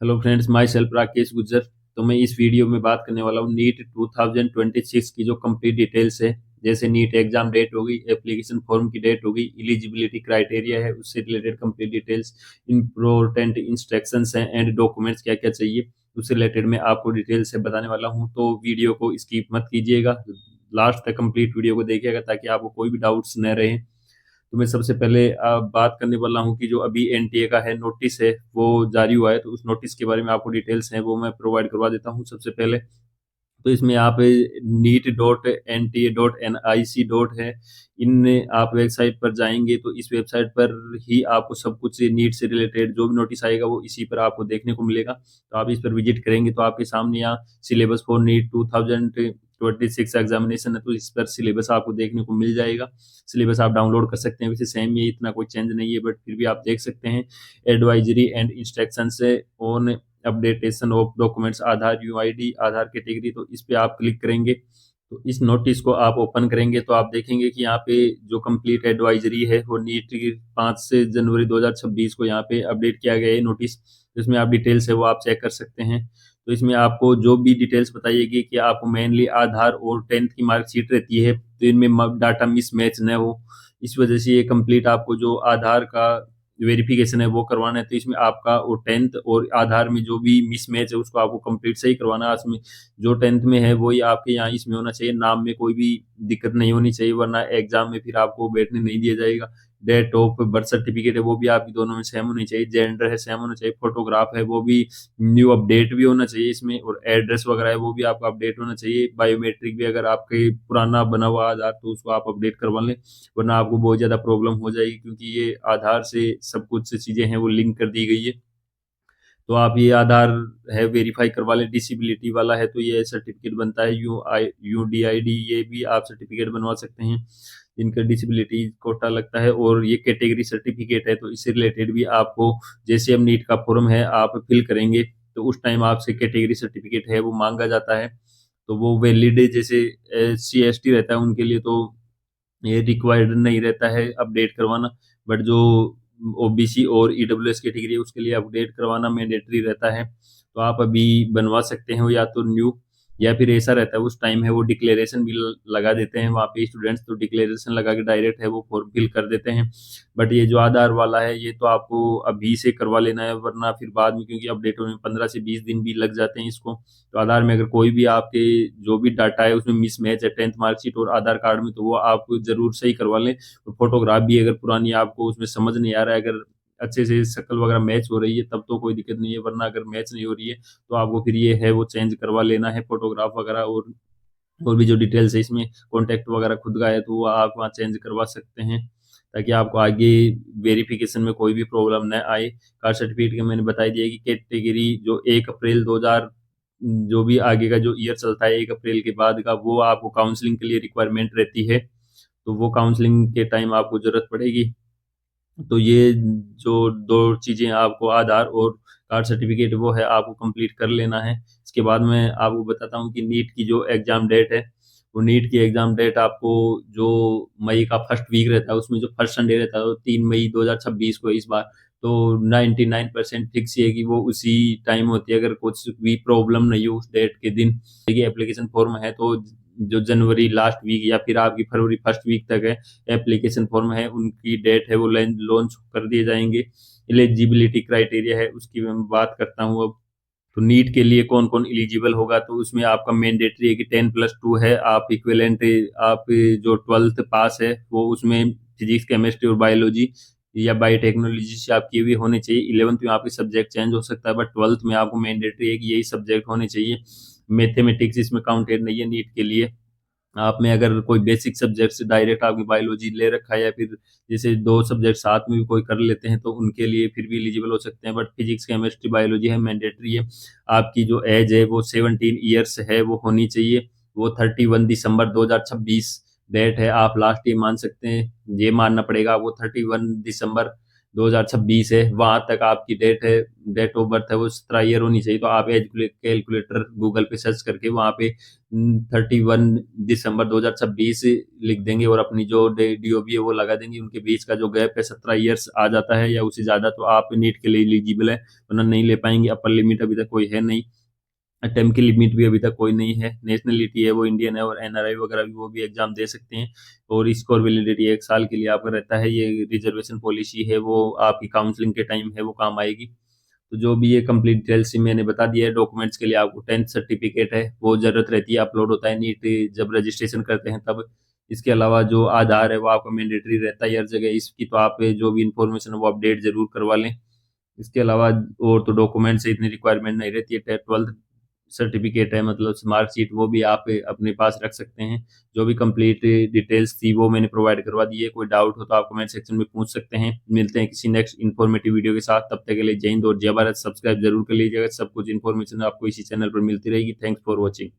Hello friends, my self Rakesh Gujjar. तो मैं इस वीडियो में बात करने वाला हूँ नीट 2026 की जो कंप्लीट डिटेल्स है। जैसे नीट एग्जाम डेट होगी, एप्लीकेशन फॉर्म की डेट होगी, एलिजिबिलिटी क्राइटेरिया है, उससे related complete details, important instructions हैं एंड डॉक्यूमेंट्स क्या क्या चाहिए, उससे रिलेटेड मैं आपको डिटेल से बताने वाला हूँ। तो वीडियो को स्किप मत कीजिएगा, लास्ट तक कंप्लीट वीडियो को देखिएगा ताकि आपको कोई भी डाउट्स न रहे। तो मैं सबसे पहले बात करने वाला हूँ कि जो अभी एनटीए का है नोटिस है वो जारी हुआ है, तो उस नोटिस के बारे में आपको डिटेल्स हैं वो मैं प्रोवाइड करवा देता हूँ सबसे पहले। तो इसमें आप NEET.NTA.NIC है, इन आप वेबसाइट पर जाएंगे तो इस वेबसाइट पर ही आपको सब कुछ नीट से रिलेटेड जो भी नोटिस आएगा वो इसी पर आपको देखने को मिलेगा। तो आप इस पर विजिट करेंगे तो आपके सामने यहाँ सिलेबस फॉर नीट 2026 एग्जामिनेशन है, तो इस पर सिलेबस आपको देखने को मिल जाएगा। सिलेबस आप डाउनलोड कर सकते हैं, वैसे सेम ही, इतना कोई चेंज नहीं है, बट फिर भी आप देख सकते हैं। एडवाइजरी एंड इंस्ट्रक्शन से on updation of documents, Aadhaar UID, Aadhaar category, तो इस पे आप क्लिक करेंगे तो इस नोटिस को आप ओपन करेंगे तो आप देखेंगे कि यहाँ पे जो कंप्लीट एडवाइजरी है वो नीट की 5 से जनवरी 2026 को यहाँ पे अपडेट किया गया है नोटिस। तो इसमें आप डिटेल्स है वो आप चेक कर सकते हैं। तो इसमें आपको जो भी डिटेल्स बताइएगी कि आपको मेनली आधार और 10th की मार्कशीट रहती है, तो इनमें डाटा मिसमैच न हो, इस वजह से ये कंप्लीट आपको जो आधार का वेरिफिकेशन है वो करवाना है। तो इसमें आपका वो 10th और आधार में जो भी मिसमैच है उसको आपको कंप्लीट सही करवाना है। इसमें जो 10th में है वही आपके यहाँ इसमें होना चाहिए, नाम में कोई भी दिक्कत नहीं होनी चाहिए, वरना एग्जाम में फिर आपको बैठने नहीं दिया जाएगा। डेट ऑफ बर्थ सर्टिफिकेट है वो भी आपकी दोनों में सेम होनी चाहिए, जेंडर है सेम होना चाहिए, फोटोग्राफ है वो भी न्यू अपडेट भी होना चाहिए इसमें, और एड्रेस वगैरह है वो भी आपका अपडेट होना चाहिए। बायोमेट्रिक भी अगर आपके पुराना बना हुआ आधार तो उसको आप अपडेट करवा लें, वरना आपको बहुत ज़्यादा प्रॉब्लम हो जाएगी, क्योंकि ये आधार से सब कुछ चीज़ें हैं वो लिंक कर दी गई है। तो आप ये आधार है वेरीफाई करवा लें। डिसेबिलिटी वाला है तो ये सर्टिफिकेट बनता है UDID, ये भी आप सर्टिफिकेट बनवा सकते हैं जिनका डिसेबिलिटी कोटा लगता है। और ये कैटेगरी सर्टिफिकेट है, तो इससे रिलेटेड भी आपको, जैसे अब नीट का फॉर्म है आप फिल करेंगे तो उस टाइम आपसे कैटेगरी सर्टिफिकेट है वो मांगा जाता है, तो वो वैलिड है। जैसे SC ST रहता है उनके लिए तो ये रिक्वायर्ड नहीं रहता है अपडेट करवाना, बट जो OBC और EWS कैटेगरी है उसके लिए अपडेट करवाना मैंडेटरी रहता है। तो आप अभी बनवा सकते हो या तो न्यू, या फिर ऐसा रहता है उस टाइम है वो डिक्लेरेशन भी लगा देते हैं वहाँ पे स्टूडेंट्स, तो डिक्लेरेशन लगा के डायरेक्ट है वो फॉर्म फिल कर देते हैं। बट ये जो आधार वाला है ये तो आपको अभी से करवा लेना है, वरना फिर बाद में, क्योंकि अपडेट होने में 15 से 20 दिन भी लग जाते हैं इसको। तो आधार में अगर कोई भी आपके जो भी डाटा है उसमें मिसमैच है 10th मार्कशीट और आधार कार्ड में, तो वो आप जरूर सही करवा लें। और फोटोग्राफ भी अगर पुरानी आपको उसमें समझ नहीं आ रहा है, अगर अच्छे से शक्ल वगैरह मैच हो रही है तब तो कोई दिक्कत नहीं है, वरना अगर मैच नहीं हो रही है तो आपको फिर ये है वो चेंज करवा लेना है फोटोग्राफ वगैरह। और भी जो डिटेल्स है इसमें कॉन्टैक्ट वगैरह खुद का है तो वो आप वहाँ चेंज करवा सकते हैं, ताकि आपको आगे वेरिफिकेशन में कोई भी प्रॉब्लम न आए। कास्ट सर्टिफिकेट का मैंने बता दिया कि कैटेगरी जो 1 अप्रैल 2000, जो भी आगे का जो ईयर चलता है 1 अप्रैल के बाद का, वो आपको काउंसलिंग के लिए रिक्वायरमेंट रहती है, तो वो काउंसलिंग के टाइम आपको जरूरत पड़ेगी। तो ये जो दो चीज़ें आपको, आधार और कास्ट सर्टिफिकेट, वो है आपको कंप्लीट कर लेना है। इसके बाद मैं आपको बताता हूँ कि नीट की जो एग्ज़ाम डेट है, वो नीट की एग्ज़ाम डेट आपको जो मई का फर्स्ट वीक रहता है उसमें जो फर्स्ट संडे रहता है वो 3 मई 2026 को इस बार। तो 99% फिक्स है कि वो उसी टाइम होती है, अगर कुछ भी प्रॉब्लम नहीं हो उस डेट के दिन। देखिए एप्लीकेशन फॉर्म है तो जो जनवरी लास्ट वीक या फिर आपकी फरवरी फर्स्ट वीक तक है एप्लीकेशन फॉर्म है, उनकी डेट है वो लॉन्च कर दिए जाएंगे। एलिजिबिलिटी क्राइटेरिया है उसकी मैं बात करता हूँ अब। तो नीट के लिए कौन कौन एलिजिबल होगा, तो उसमें आपका मैंडेटरी है कि 10+2 है, आप इक्विवेलेंट, आप जो 12th पास है वो उसमें फिजिक्स केमिस्ट्री और बायोलॉजी या बायोटेक्नोलॉजी से आप किए हुए होने चाहिए। 11th में आपके सब्जेक्ट चेंज हो सकता है, बट 12th में आपको मैंडेटरी है कि यही सब्जेक्ट होने चाहिए। मैथमेटिक्स इसमें काउंटेड नहीं है नीट के लिए। आप में अगर कोई बेसिक सब्जेक्ट से डायरेक्ट आपकी बायोलॉजी ले रखा है, या फिर जैसे 2 सब्जेक्ट साथ में भी कोई कर लेते हैं तो उनके लिए फिर भी एलिजिबल हो सकते हैं, बट फिजिक्स केमिस्ट्री बायोलॉजी है मैंडेटरी है। आपकी जो एज है वो 17 ईयर्स है वो होनी चाहिए। वो 31 दिसंबर 2026 डेट है, आप लास्ट ये मान सकते हैं, ये मानना पड़ेगा वो 31 दिसंबर 2026 है, वहां तक आपकी डेट ऑफ बर्थ है वो 17 ईयर होनी चाहिए। तो आप एज कैलकुलेटर गूगल पे सर्च करके वहां पे 31 दिसंबर 2026 लिख देंगे और अपनी जो डीओबी है वो लगा देंगे। उनके बीच का जो गैप है 17 ईयर्स आ जाता है या उससे ज्यादा, तो आप नीट के लिए एलिजिबल है, वरना नहीं ले पाएंगे। अपर लिमिट अभी तक कोई है नहीं, अटेम्प्ट की लिमिट भी अभी तक कोई नहीं है। नेशनलिटी है वो इंडियन है, और एनआरआई वगैरह भी वो भी एग्जाम दे सकते हैं। और स्कोर वैलिडिटी 1 साल के लिए आपका रहता है। ये रिजर्वेशन पॉलिसी है वो आपकी काउंसलिंग के टाइम है वो काम आएगी। तो जो भी ये कंप्लीट डिटेल्स मैंने बता दिया है। डॉक्यूमेंट्स के लिए आपको 10th सर्टिफिकेट है वो जरूरत रहती है, अपलोड होता है नीट जब रजिस्ट्रेशन करते हैं तब। इसके अलावा जो आधार है वो आपका मैंडेटरी रहता है हर जगह इसकी, तो आप जो भी इंफॉर्मेशन है वो अपडेट जरूर करवा लें। इसके अलावा और तो डॉक्यूमेंट से इतनी रिक्वायरमेंट नहीं रहती है। 12th सर्टिफिकेट है मतलब मार्कशीट, वो भी आप अपने पास रख सकते हैं। जो भी कंप्लीट डिटेल्स थी वो मैंने प्रोवाइड करवा दी है। कोई डाउट हो तो आप कमेंट सेक्शन में पूछ सकते हैं। मिलते हैं किसी नेक्स्ट इन्फॉर्मेटिव वीडियो के साथ, तब तक के लिए जय हिंद और जय भारत। सब्सक्राइब जरूर कर लीजिएगा, सब कुछ इन्फॉर्मेशन आपको इसी चैनल पर मिलती रहेगी। Thanks for watching.